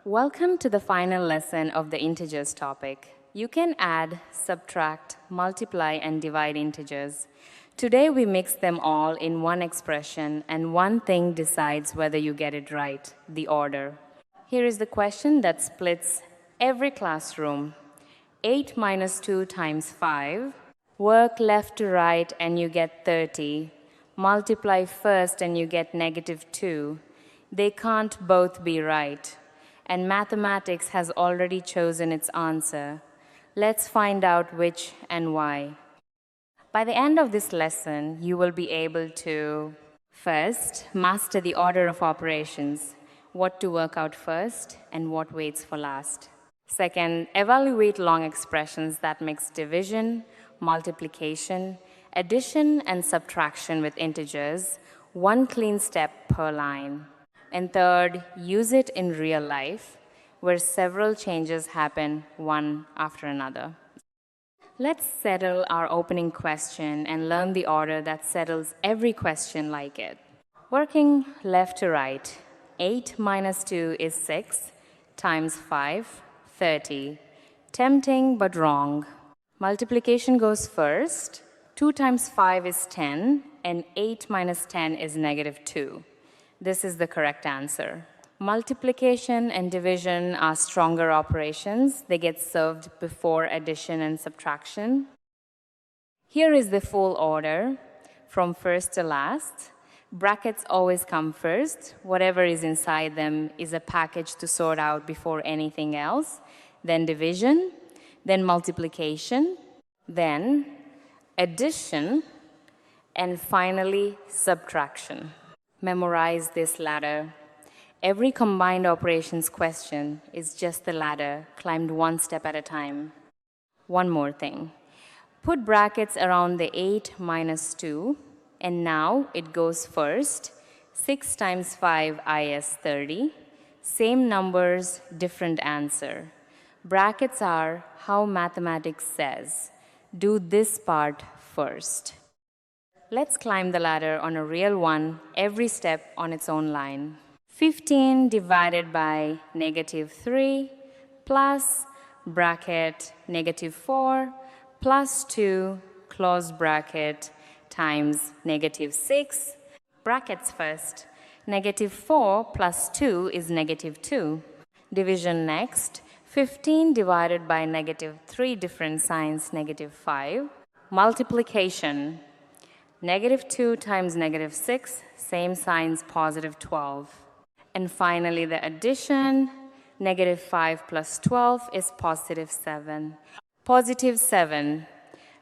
Welcome to the final lesson of the integers topic. You can add, subtract, multiply, and divide integers. Today we mix them all in one expression, and one thing decides whether you get it right, the order. Here is the question that splits every classroom. 8 minus 2 times 5. Work left to right and you get 30. Multiply first and you get -2. They can't both be right. And mathematics has already chosen its answer. Let's find out which and why. By the end of this lesson, you will be able to, first, master the order of operations, what to work out first and what waits for last. Second, evaluate long expressions that mix division, multiplication, addition, and subtraction with integers, one clean step per line. And third, use it in real life, where several changes happen one after another. Let's settle our opening question and learn the order that settles every question like it. Working left to right, 8 minus 2 is 6, times 5, 30. Tempting but wrong. Multiplication goes first. 2 times 5 is 10, and 8 minus 10 is -2. This is the correct answer. Multiplication and division are stronger operations. They get served before addition and subtraction. Here is the full order from first to last. Brackets always come first. Whatever is inside them is a package to sort out before anything else. Then division, then multiplication, then addition, and finally subtraction. Memorize this ladder. Every combined operations question is just the ladder, climbed one step at a time. One more thing. Put brackets around the 8 minus 2, and now it goes first. 6 times 5 is 30. Same numbers, different answer. Brackets are how mathematics says. Do this part first. Let's climb the ladder on a real one, every step on its own line. 15 divided by -3 plus bracket -4 plus 2 close bracket times -6. Brackets first. -4 plus 2 is -2. Division next. 15 divided by -3, different signs, -5. Multiplication. -2 times -6, same signs, +12. And finally, the addition, -5 plus 12 is +7. +7.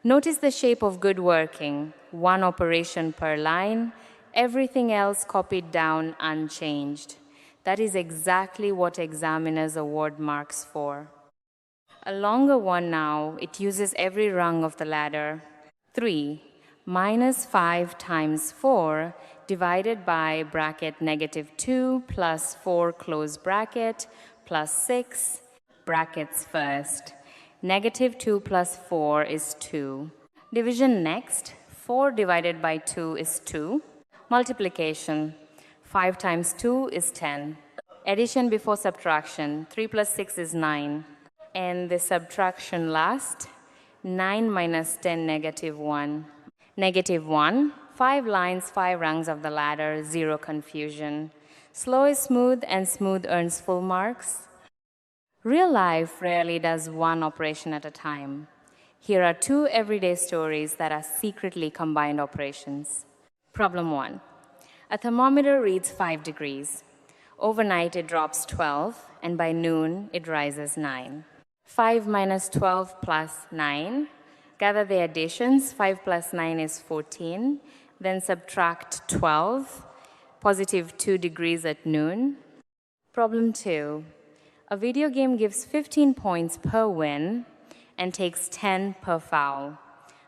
Notice the shape of good working. One operation per line, everything else copied down unchanged. That is exactly what examiners award marks for. A longer one now, it uses every rung of the ladder. 3. Minus 5 times 4 divided by bracket -2 plus 4 close bracket plus 6, brackets first. -2 plus 4 is 2. Division next. 4 divided by 2 is 2. Multiplication. 5 times 2 is 10. Addition before subtraction. 3 plus 6 is 9. And the subtraction last. 9 minus 10, -1. -1, 5 lines, 5 rungs of the ladder, 0 confusion. Slow is smooth and smooth earns full marks. Real life rarely does one operation at a time. Here are 2 everyday stories that are secretly combined operations. Problem 1. A thermometer reads 5 degrees. Overnight it drops 12, and by noon it rises 9. 5 minus 12 plus 9. Gather the additions. 5 plus 9 is 14. Then subtract 12, +2 degrees at noon. Problem 2. A video game gives 15 points per win and takes 10 per foul.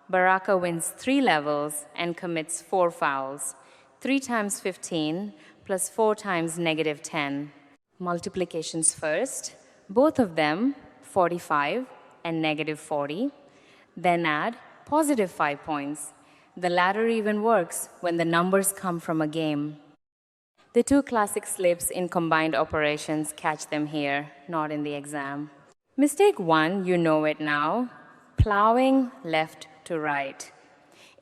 Baraka wins 3 levels and commits 4 fouls. 3 times 15 plus 4 times -10. Multiplications first. Both of them, 45 and -40. Then add +5 points. The latter even works when the numbers come from a game. The two classic slips in combined operations, catch them here, not in the exam. Mistake 1, you know it now. Plowing left to right.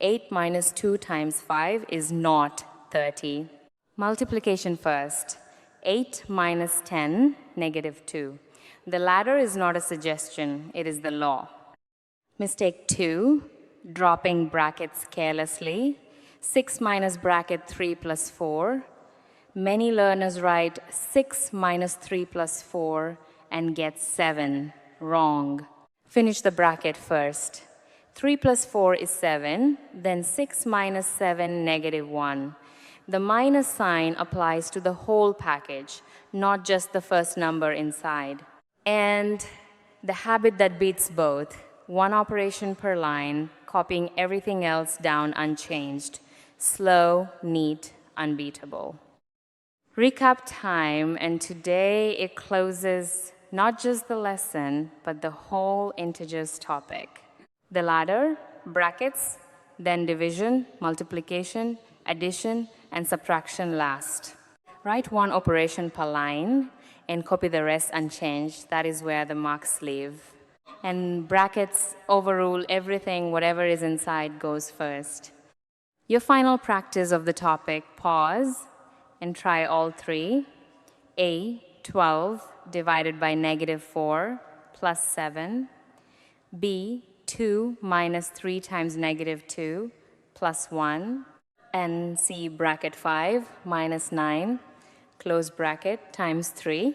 8 minus 2 times 5 is not 30. Multiplication first. 8 minus 10, negative 2. The latter is not a suggestion, it is the law. Mistake 2, dropping brackets carelessly. 6 minus bracket 3 plus 4. Many learners write 6 minus 3 plus 4 and get 7. Wrong. Finish the bracket first. 3 plus 4 is 7, then 6 minus 7, negative 1. The minus sign applies to the whole package, not just the first number inside. And the habit that beats both, one operation per line, copying everything else down unchanged. Slow, neat, unbeatable. Recap time, and today it closes not just the lesson, but the whole integers topic. The ladder, brackets, then division, multiplication, addition, and subtraction last. Write one operation per line and copy the rest unchanged. That is where the marks live. And brackets overrule everything, whatever is inside goes first. Your final practice of the topic, pause and try all three. A, 12 divided by negative 4 plus 7. B, 2 minus 3 times negative 2 plus 1. And C, bracket 5 minus 9, close bracket, times 3.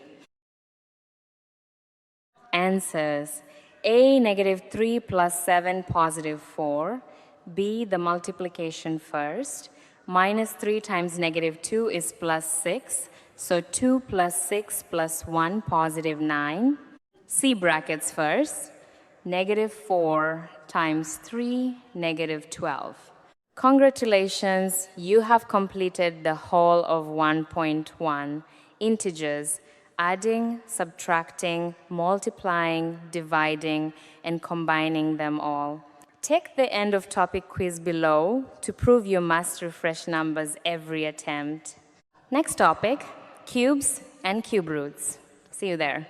Answers. A, negative 3 plus 7, positive 4. B, the multiplication first. Minus 3 times negative 2 is plus 6. So 2 plus 6 plus 1, positive 9. C, brackets first. Negative 4 times 3, negative 12. Congratulations, you have completed the whole of 1.1 integers, adding, subtracting, multiplying, dividing, and combining them all. Take the end of topic quiz below to prove you must refresh numbers every attempt. Next topic, cubes and cube roots. See you there.